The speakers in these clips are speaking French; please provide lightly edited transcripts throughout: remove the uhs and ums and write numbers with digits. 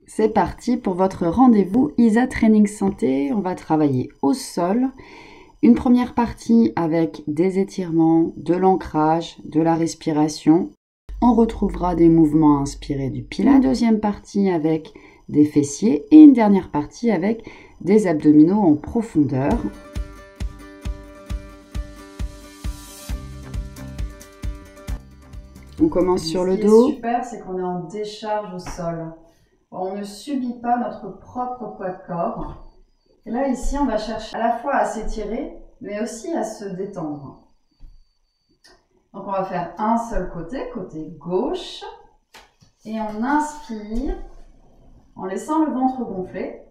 C'est parti pour votre rendez-vous ISA Training Santé. On va travailler au sol. Une première partie avec des étirements, de l'ancrage, de la respiration. On retrouvera des mouvements inspirés du pilates. Une deuxième partie avec des fessiers et une dernière partie avec des abdominaux en profondeur. On commence sur le dos. Ce qui est super, c'est qu'on est en décharge au sol. On ne subit pas notre propre poids de corps. Et là, ici, on va chercher à la fois à s'étirer, mais aussi à se détendre. Donc, on va faire un seul côté, côté gauche. Et on inspire en laissant le ventre gonfler.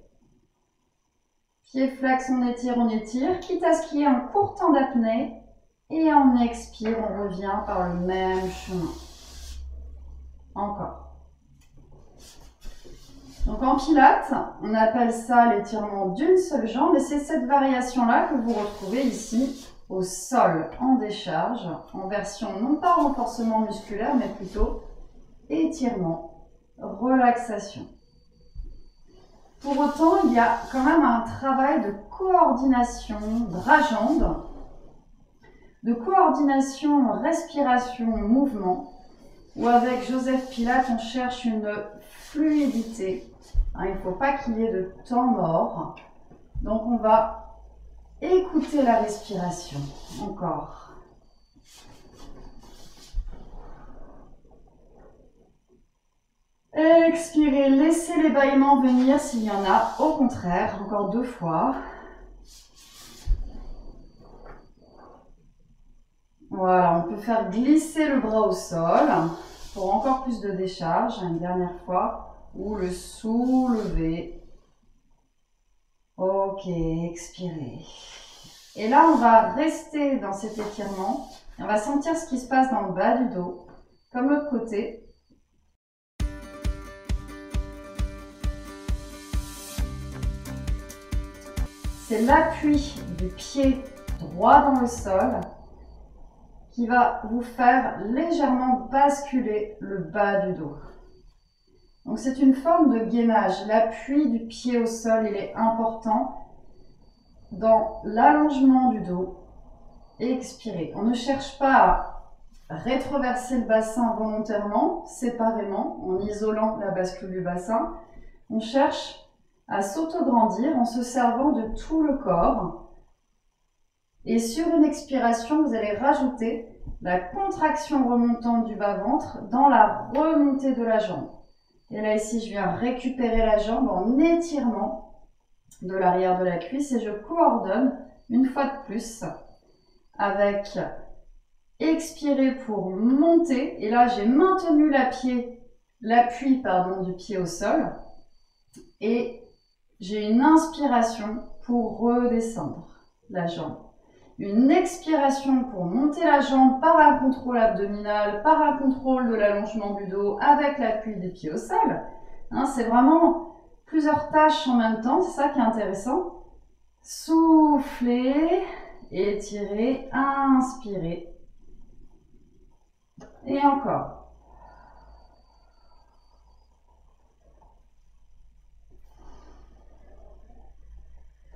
Pied flex, on étire, quitte à ce qu'il y ait un court temps d'apnée. Et on expire, on revient par le même chemin. Encore. Donc en pilates, on appelle ça l'étirement d'une seule jambe et c'est cette variation-là que vous retrouvez ici au sol en décharge, en version non pas renforcement musculaire mais plutôt étirement, relaxation. Pour autant, il y a quand même un travail de coordination bras-jambes, de coordination respiration-mouvement, où avec Joseph Pilates, on cherche une fluidité. Il ne faut pas qu'il y ait de temps mort. Donc, on va écouter la respiration. Encore. Expirez, laissez les bâillements venir s'il y en a. Au contraire, encore 2 fois. Voilà, on peut faire glisser le bras au sol pour encore plus de décharge, une dernière fois, ou le soulever. Ok, expirez. Et là, on va rester dans cet étirement. On va sentir ce qui se passe dans le bas du dos, comme l'autre côté. C'est l'appui du pied droit dans le sol qui va vous faire légèrement basculer le bas du dos. Donc c'est une forme de gainage. L'appui du pied au sol, il est important dans l'allongement du dos. Expirez. On ne cherche pas à rétroverser le bassin volontairement, séparément, en isolant la bascule du bassin. On cherche à s'autograndir en se servant de tout le corps. Et sur une expiration, vous allez rajouter la contraction remontante du bas-ventre dans la remontée de la jambe. Et là, ici, je viens récupérer la jambe en étirement de l'arrière de la cuisse et je coordonne une fois de plus avec expirer pour monter. Et là, j'ai maintenu l'appui du pied au sol et j'ai une inspiration pour redescendre la jambe. Une expiration pour monter la jambe par un contrôle abdominal, par un contrôle de l'allongement du dos avec l'appui des pieds au sol. C'est vraiment plusieurs tâches en même temps, c'est ça qui est intéressant. Soufflez, étirez, inspirez. Et encore.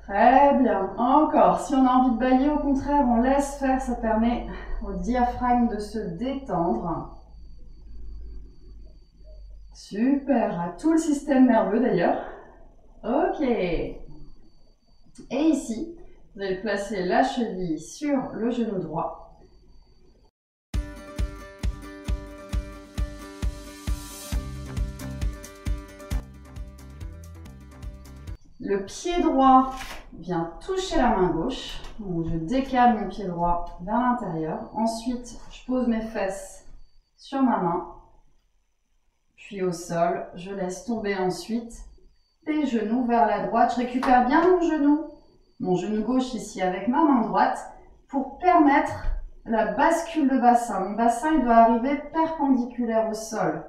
Très bien. Encore. Si on a envie de bâiller, au contraire, on laisse faire. Ça permet au diaphragme de se détendre. Super. À tout le système nerveux d'ailleurs. Ok. Et ici, vous allez placer la cheville sur le genou droit. Le pied droit vient toucher la main gauche. Donc je décale mon pied droit vers l'intérieur. Ensuite, je pose mes fesses sur ma main. Puis au sol, je laisse tomber ensuite les genoux vers la droite. Je récupère bien mon genou gauche ici avec ma main droite pour permettre la bascule de bassin. Mon bassin, il doit arriver perpendiculaire au sol.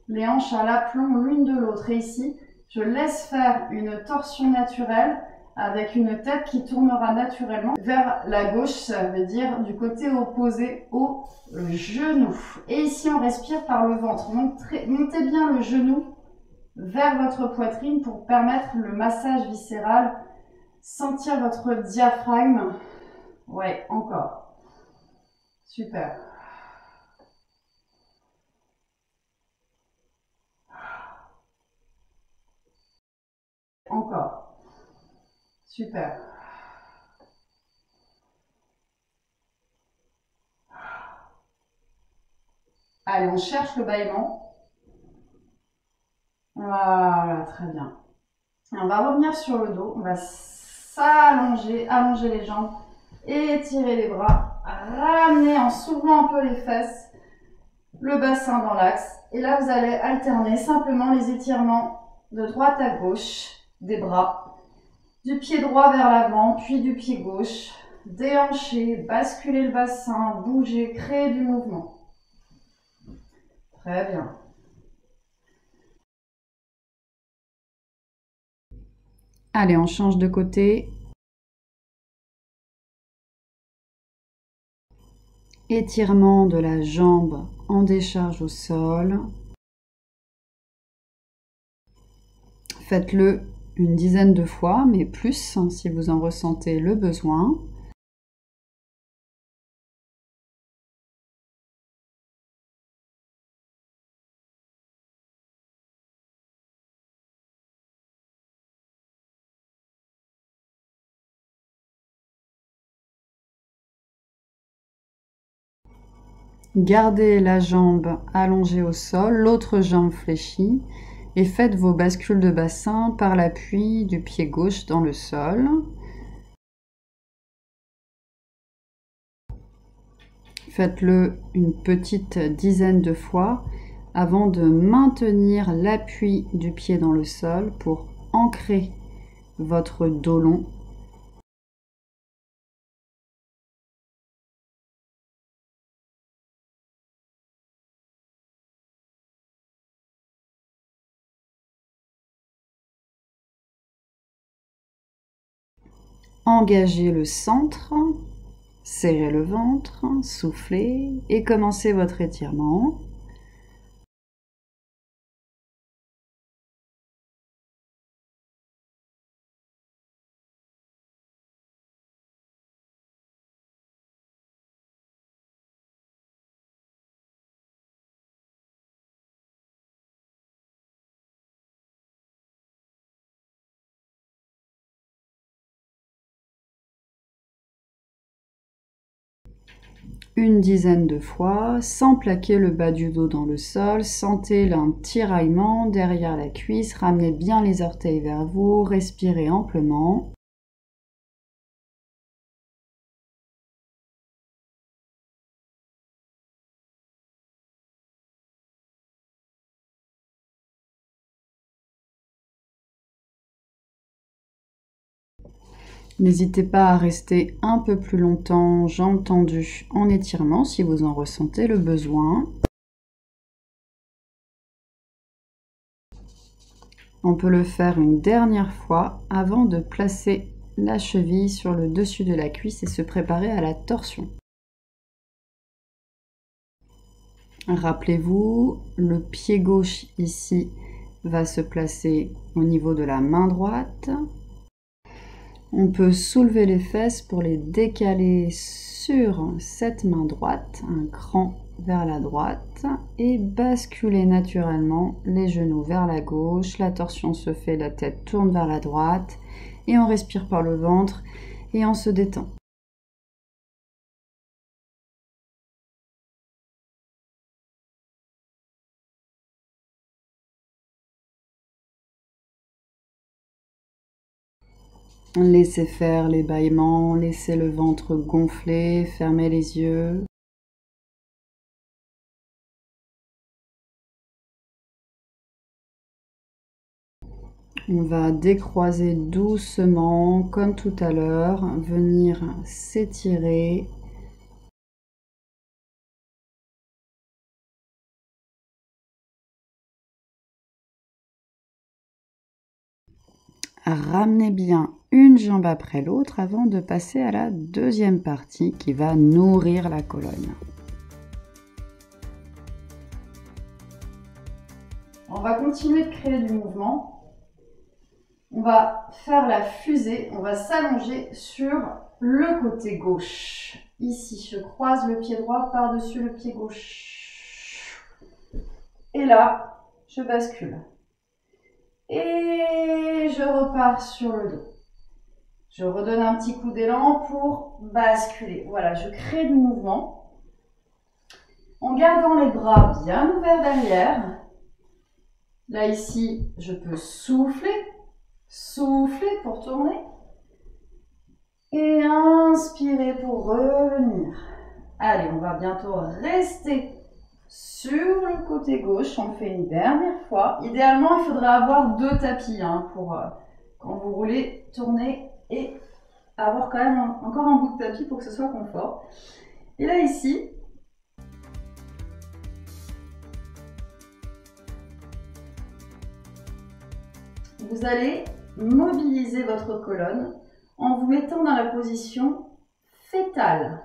Les hanches à l'aplomb l'une de l'autre. Et ici, je laisse faire une torsion naturelle avec une tête qui tournera naturellement vers la gauche, ça veut dire du côté opposé au genou. Et ici, on respire par le ventre. Montez bien le genou vers votre poitrine pour permettre le massage viscéral. Sentir votre diaphragme. Ouais, encore. Super. Encore. Super. Allez, on cherche le bâillement. Voilà, très bien. Et on va revenir sur le dos. On va s'allonger, allonger les jambes, étirer les bras, ramener en soulevant un peu les fesses, le bassin dans l'axe. Et là, vous allez alterner simplement les étirements de droite à gauche des bras, du pied droit vers l'avant, puis du pied gauche, déhancher, basculer le bassin, bouger, créer du mouvement. Très bien. Allez, on change de côté. Étirement de la jambe en décharge au sol. Faites-le une dizaine de fois, mais plus si vous en ressentez le besoin. Gardez la jambe allongée au sol, l'autre jambe fléchie et faites vos bascules de bassin par l'appui du pied gauche dans le sol. Faites-le une petite dizaine de fois avant de maintenir l'appui du pied dans le sol pour ancrer votre dos long. Engagez le centre, serrez le ventre, soufflez et commencez votre étirement. Une dizaine de fois, sans plaquer le bas du dos dans le sol. Sentez un tiraillement derrière la cuisse, ramenez bien les orteils vers vous, respirez amplement. N'hésitez pas à rester un peu plus longtemps, jambes tendues en étirement si vous en ressentez le besoin. On peut le faire une dernière fois avant de placer la cheville sur le dessus de la cuisse et se préparer à la torsion. Rappelez-vous, le pied gauche ici va se placer au niveau de la main droite. On peut soulever les fesses pour les décaler sur cette main droite, un cran vers la droite, et basculer naturellement les genoux vers la gauche. La torsion se fait, la tête tourne vers la droite, et on respire par le ventre et on se détend. Laissez faire les bâillements, laissez le ventre gonfler, fermez les yeux. On va décroiser doucement, comme tout à l'heure, venir s'étirer. Ramenez bien une jambe après l'autre avant de passer à la deuxième partie qui va nourrir la colonne. On va continuer de créer du mouvement. On va faire la fusée, on va s'allonger sur le côté gauche. Ici, je croise le pied droit par-dessus le pied gauche. Et là, je bascule. Et je repars sur le dos. Je redonne un petit coup d'élan pour basculer. Voilà, je crée du mouvement. En gardant les bras bien ouverts derrière. Là, ici, je peux souffler. Souffler pour tourner. Et inspirer pour revenir. Allez, on va bientôt rester sur le côté gauche. On le fait une dernière fois. Idéalement, il faudrait avoir 2 tapis pour quand vous roulez, tourner et avoir quand même encore un bout de tapis pour que ce soit confort. Et là, ici, vous allez mobiliser votre colonne en vous mettant dans la position fétale.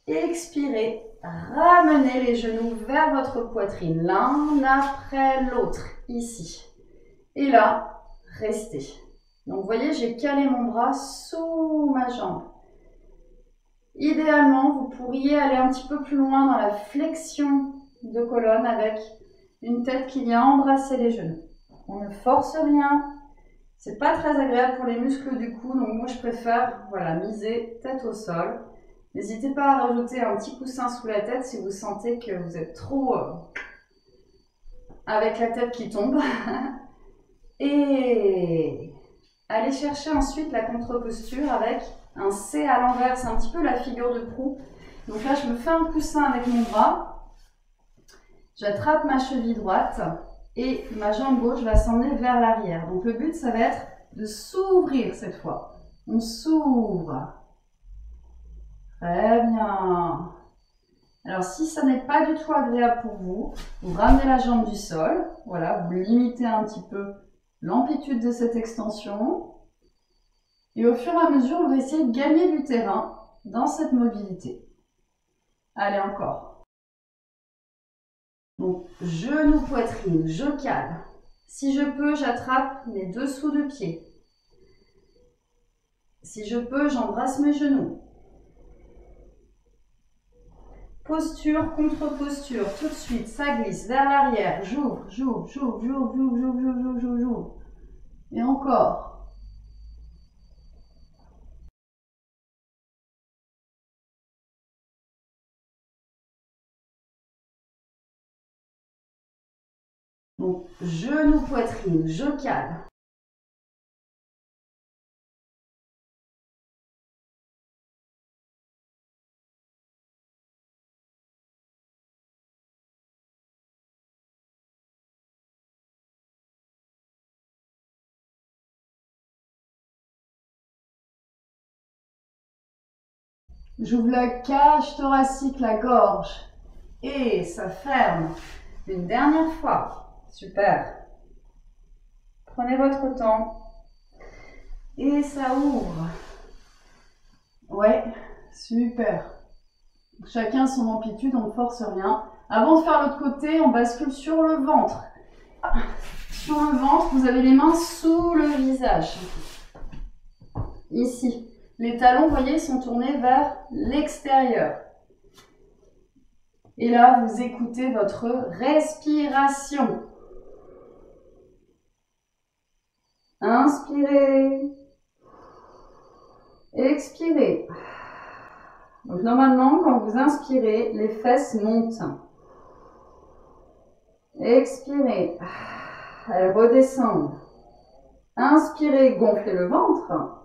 Expirez, ramenez les genoux vers votre poitrine, l'un après l'autre, ici. Et là, restez. Donc, vous voyez, j'ai calé mon bras sous ma jambe. Idéalement, vous pourriez aller un petit peu plus loin dans la flexion de colonne avec une tête qui vient embrasser les genoux. On ne force rien. C'est pas très agréable pour les muscles du cou, donc moi je préfère miser tête au sol. N'hésitez pas à rajouter un petit coussin sous la tête si vous sentez que vous êtes trop avec la tête qui tombe. Et allez chercher ensuite la contre-posture avec un C à l'envers, c'est un petit peu la figure de proue. Donc là je me fais un coussin avec mon bras, j'attrape ma cheville droite et ma jambe gauche va s'emmener vers l'arrière. Donc le but ça va être de s'ouvrir cette fois. On s'ouvre. Très bien. Alors si ça n'est pas du tout agréable pour vous, vous ramenez la jambe du sol. Voilà, vous limitez un petit peu l'amplitude de cette extension. Et au fur et à mesure, on va essayer de gagner du terrain dans cette mobilité. Allez, encore. Donc, genou, poitrine, je cale. Si je peux, j'attrape mes dessous de pied. Si je peux, j'embrasse mes genoux. Posture contre posture, tout de suite, ça glisse vers l'arrière. J'ouvre, j'ouvre, j'ouvre, j'ouvre, j'ouvre, j'ouvre, j'ouvre, j'ouvre, j'ouvre, j'ouvre. Et encore. Donc, genou, poitrine, je cale. J'ouvre la cage thoracique, la gorge. Et ça ferme. Une dernière fois. Super. Prenez votre temps. Et ça ouvre. Ouais, super. Chacun son amplitude, on ne force rien. Avant de faire l'autre côté, on bascule sur le ventre. Sur le ventre, vous avez les mains sous le visage. Ici. Les talons, vous voyez, sont tournés vers l'extérieur. Et là, vous écoutez votre respiration. Inspirez. Expirez. Donc normalement, quand vous inspirez, les fesses montent. Expirez. Elles redescendent. Inspirez, gonflez le ventre.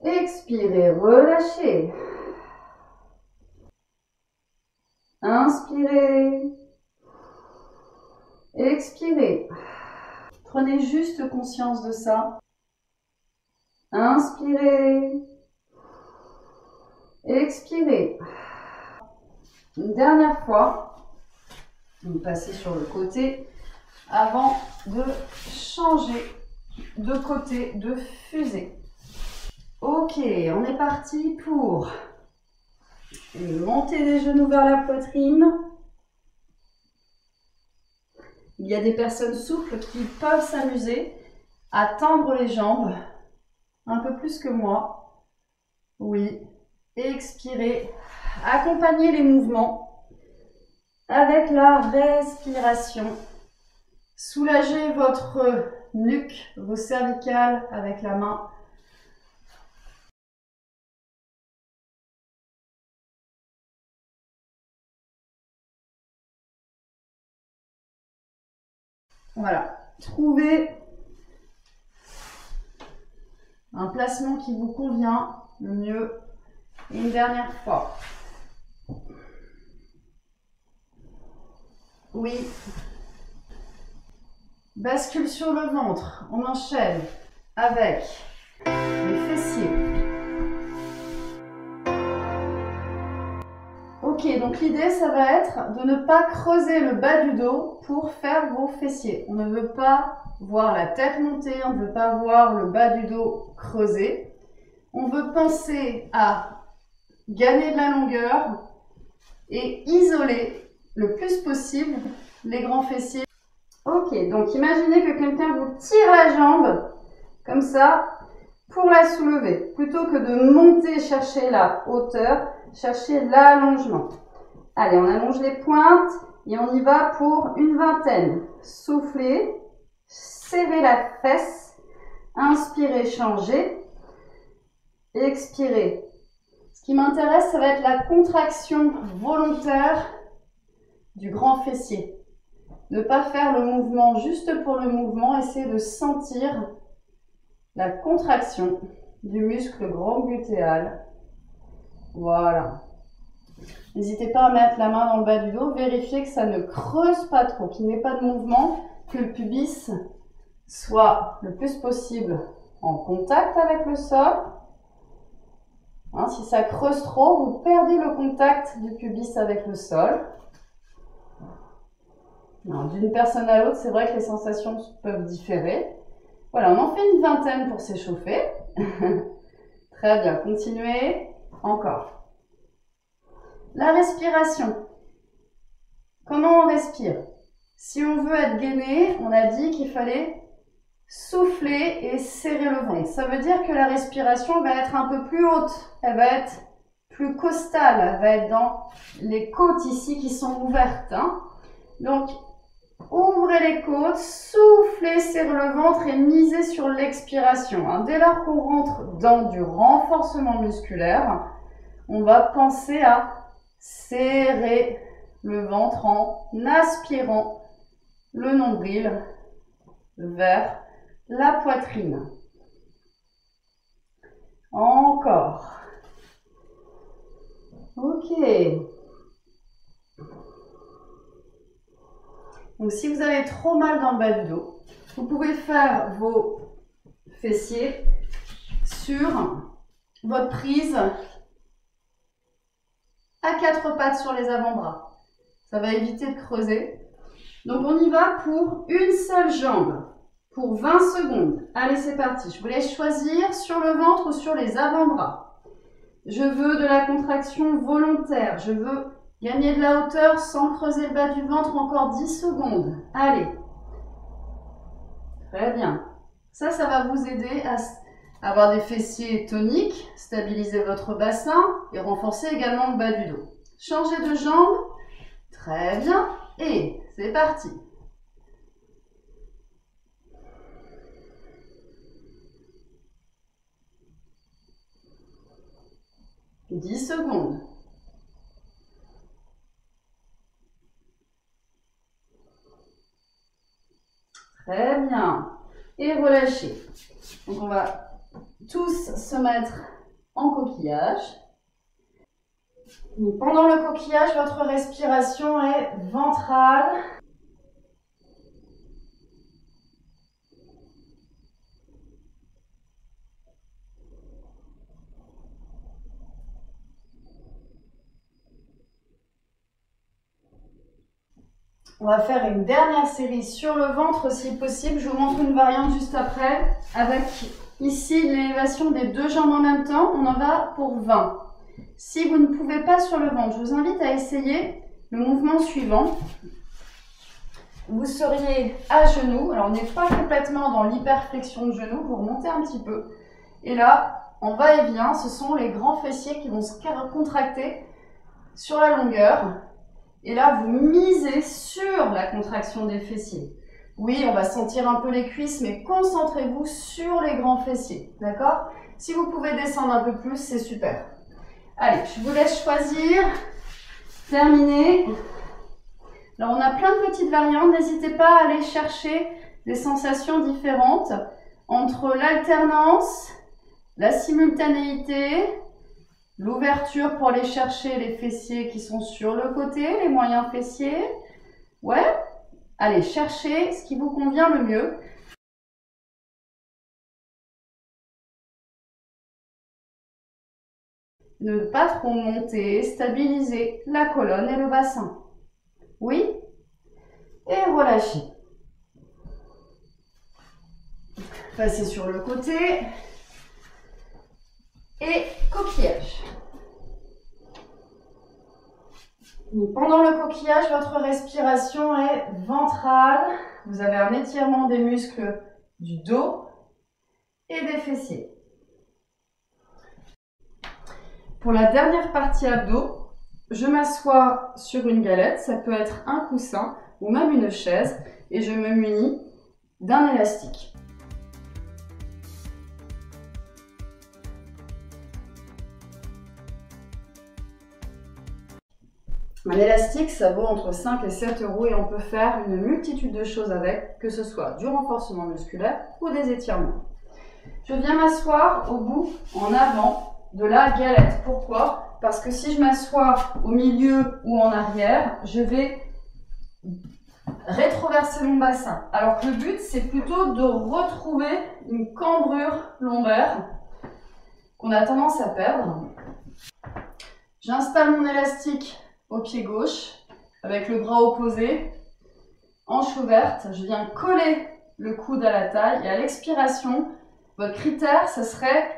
Expirez, relâchez. Inspirez. Expirez. Prenez juste conscience de ça. Inspirez. Expirez. Une dernière fois. Vous passez sur le côté avant de changer de côté, de fusée. Ok, on est parti pour une montée des genoux vers la poitrine. Il y a des personnes souples qui peuvent s'amuser à tendre les jambes un peu plus que moi. Oui. Et expirez. Accompagnez les mouvements avec la respiration. Soulagez votre nuque, vos cervicales avec la main. Voilà. Trouvez un placement qui vous convient le mieux. Et une dernière fois. Oui. Bascule sur le ventre. On enchaîne avec les fessiers. Ok, donc l'idée, ça va être de ne pas creuser le bas du dos pour faire vos fessiers. On ne veut pas voir la tête monter, on ne veut pas voir le bas du dos creusé. On veut penser à gagner de la longueur et isoler le plus possible les grands fessiers. Ok, donc imaginez que quelqu'un vous tire la jambe comme ça pour la soulever. Plutôt que de monter chercher la hauteur, chercher l'allongement. Allez, on allonge les pointes et on y va pour une vingtaine. Soufflez, serrez la fesse, inspirez, changez, expirez. Ce qui m'intéresse, ça va être la contraction volontaire du grand fessier. Ne pas faire le mouvement juste pour le mouvement, essayez de sentir la contraction du muscle grand glutéal. Voilà. N'hésitez pas à mettre la main dans le bas du dos, vérifiez que ça ne creuse pas trop, qu'il n'y ait pas de mouvement, que le pubis soit le plus possible en contact avec le sol. Hein, si ça creuse trop, vous perdez le contact du pubis avec le sol. D'une personne à l'autre, c'est vrai que les sensations peuvent différer. Voilà, on en fait une vingtaine pour s'échauffer. Très bien, continuez. Encore. La respiration. Comment on respire? Si on veut être gainé, on a dit qu'il fallait souffler et serrer le ventre. Ça veut dire que la respiration va être un peu plus haute. Elle va être plus costale. Elle va être dans les côtes ici qui sont ouvertes. Hein. Donc, ouvrez les côtes, soufflez, serrez le ventre et misez sur l'expiration. Hein. Dès lors qu'on rentre dans du renforcement musculaire, on va penser à serrer le ventre en aspirant le nombril vers la poitrine. Encore. Ok. Donc si vous avez trop mal dans le bas du dos, vous pouvez faire vos fessiers sur votre prise à quatre pattes sur les avant-bras. Ça va éviter de creuser. Donc on y va pour une seule jambe, pour 20 secondes. Allez, c'est parti. Je vous laisse choisir sur le ventre ou sur les avant-bras. Je veux de la contraction volontaire. Je veux gagner de la hauteur sans creuser le bas du ventre. Encore 10 secondes. Allez. Très bien. Ça va vous aider à avoir des fessiers toniques, stabiliser votre bassin et renforcer également le bas du dos. Changez de jambe. Très bien. Et c'est parti. « 10 secondes. Très bien. Et relâchez. Donc on va tous se mettre en coquillage. Donc, pendant le coquillage, votre respiration est ventrale. On va faire une dernière série sur le ventre si possible. Je vous montre une variante juste après avec ici l'élévation des deux jambes en même temps. On en va pour 20. Si vous ne pouvez pas sur le ventre, je vous invite à essayer le mouvement suivant. vous seriez à genoux. Alors, on n'est pas complètement dans l'hyperflexion de genoux. Vous remontez un petit peu. Et là, en va-et-vient, ce sont les grands fessiers qui vont se contracter sur la longueur. Et là, vous misez sur la contraction des fessiers. Oui, on va sentir un peu les cuisses, mais concentrez-vous sur les grands fessiers. D'accord? Si vous pouvez descendre un peu plus, c'est super. Allez, je vous laisse choisir. Terminé. Alors, on a plein de petites variantes. N'hésitez pas à aller chercher des sensations différentes entre l'alternance, la simultanéité, l'ouverture pour aller chercher les fessiers qui sont sur le côté, les moyens fessiers. Ouais. Allez, cherchez ce qui vous convient le mieux. Ne pas trop monter, stabiliser la colonne et le bassin. Oui. Et relâchez. Passez sur le côté. Et coquillage. Pendant le coquillage, votre respiration est ventrale. Vous avez un étirement des muscles du dos et des fessiers. Pour la dernière partie abdos, je m'assois sur une galette, ça peut être un coussin ou même une chaise, et je me munis d'un élastique. Un élastique, ça vaut entre 5 et 7 € et on peut faire une multitude de choses avec, que ce soit du renforcement musculaire ou des étirements. Je viens m'asseoir au bout, en avant de la galette. Pourquoi? Parce que si je m'assois au milieu ou en arrière, je vais rétroverser mon bassin. Alors que le but, c'est plutôt de retrouver une cambrure lombaire qu'on a tendance à perdre. J'installe mon élastique au pied gauche, avec le bras opposé, hanche ouverte. Je viens coller le coude à la taille et à l'expiration, votre critère, ce serait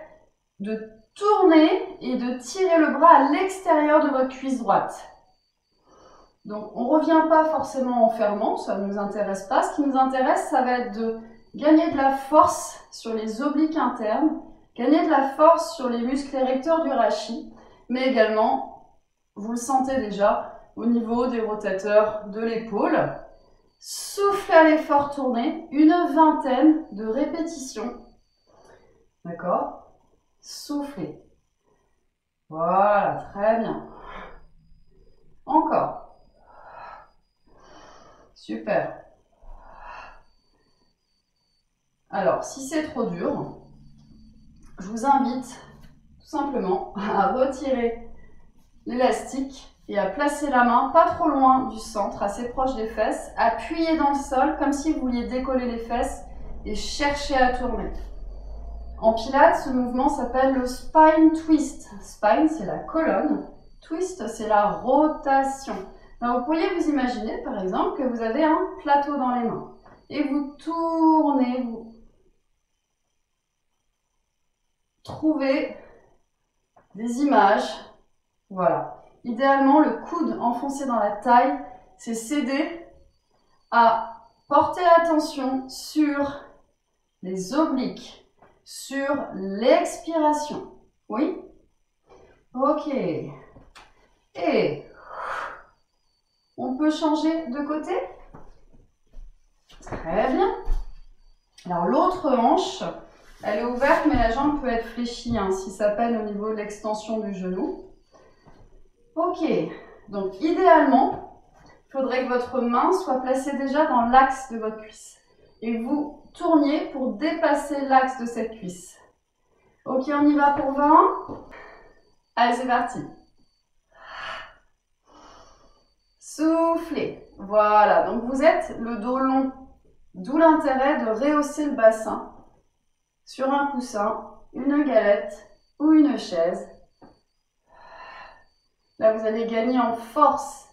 de tourner et de tirer le bras à l'extérieur de votre cuisse droite. Donc, on ne revient pas forcément en fermant, ça ne nous intéresse pas. Ce qui nous intéresse, ça va être de gagner de la force sur les obliques internes, gagner de la force sur les muscles érecteurs du rachis, mais également, vous le sentez déjà, au niveau des rotateurs de l'épaule. Soufflez à l'effort tourné, une vingtaine de répétitions. D'accord? Soufflez. Voilà, très bien. Encore. Super. Alors, si c'est trop dur, je vous invite tout simplement à retirer l'élastique et à placer la main pas trop loin du centre, assez proche des fesses, appuyez dans le sol comme si vous vouliez décoller les fesses et chercher à tourner. En pilates, ce mouvement s'appelle le spine twist. Spine, c'est la colonne. Twist, c'est la rotation. Alors, vous pourriez vous imaginer, par exemple, que vous avez un plateau dans les mains et vous tournez, vous trouvez des images. Voilà. Idéalement, le coude enfoncé dans la taille, c'est s'aider à porter l'attention sur les obliques, sur l'expiration. Oui? Ok. Et on peut changer de côté? Très bien. Alors l'autre hanche, elle est ouverte, mais la jambe peut être fléchie si ça peine au niveau de l'extension du genou. Ok. Donc idéalement, il faudrait que votre main soit placée déjà dans l'axe de votre cuisse. Et vous tourniez pour dépasser l'axe de cette cuisse. Ok, on y va pour 20. Allez, c'est parti. Soufflez. Voilà, donc vous êtes le dos long. D'où l'intérêt de rehausser le bassin sur un coussin, une galette ou une chaise. Là, vous allez gagner en force.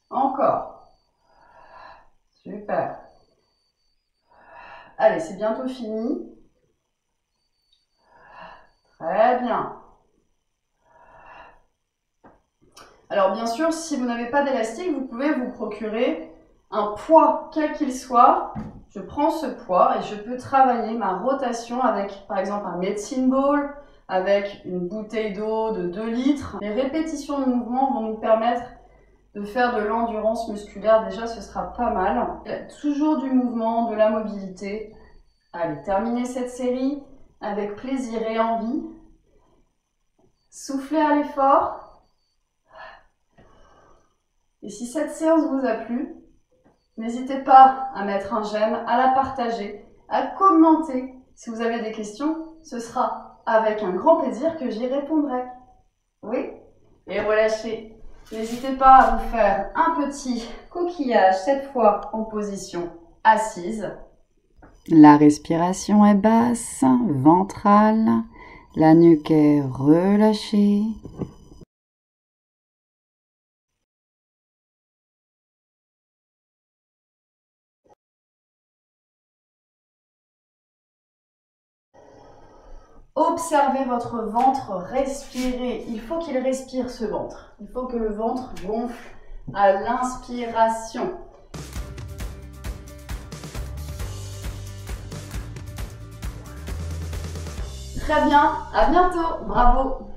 Encore. Super. Allez, c'est bientôt fini. Très bien. Alors bien sûr, si vous n'avez pas d'élastique, vous pouvez vous procurer un poids, quel qu'il soit. Je prends ce poids et je peux travailler ma rotation avec, par exemple, un medicine ball, avec une bouteille d'eau de 2 litres. Les répétitions de mouvements vont nous permettre de faire de l'endurance musculaire. Déjà, ce sera pas mal. Il y a toujours du mouvement, de la mobilité. Allez, terminez cette série avec plaisir et envie. Soufflez à l'effort. Et si cette séance vous a plu, n'hésitez pas à mettre un j'aime, à la partager, à commenter. Si vous avez des questions, ce sera avec un grand plaisir que j'y répondrai. Oui, et relâchez. N'hésitez pas à vous faire un petit coquillage, cette fois en position assise. La respiration est basse, ventrale, la nuque est relâchée. Observez votre ventre respirer. Il faut qu'il respire ce ventre. Il faut que le ventre gonfle à l'inspiration. Très bien, à bientôt, bravo!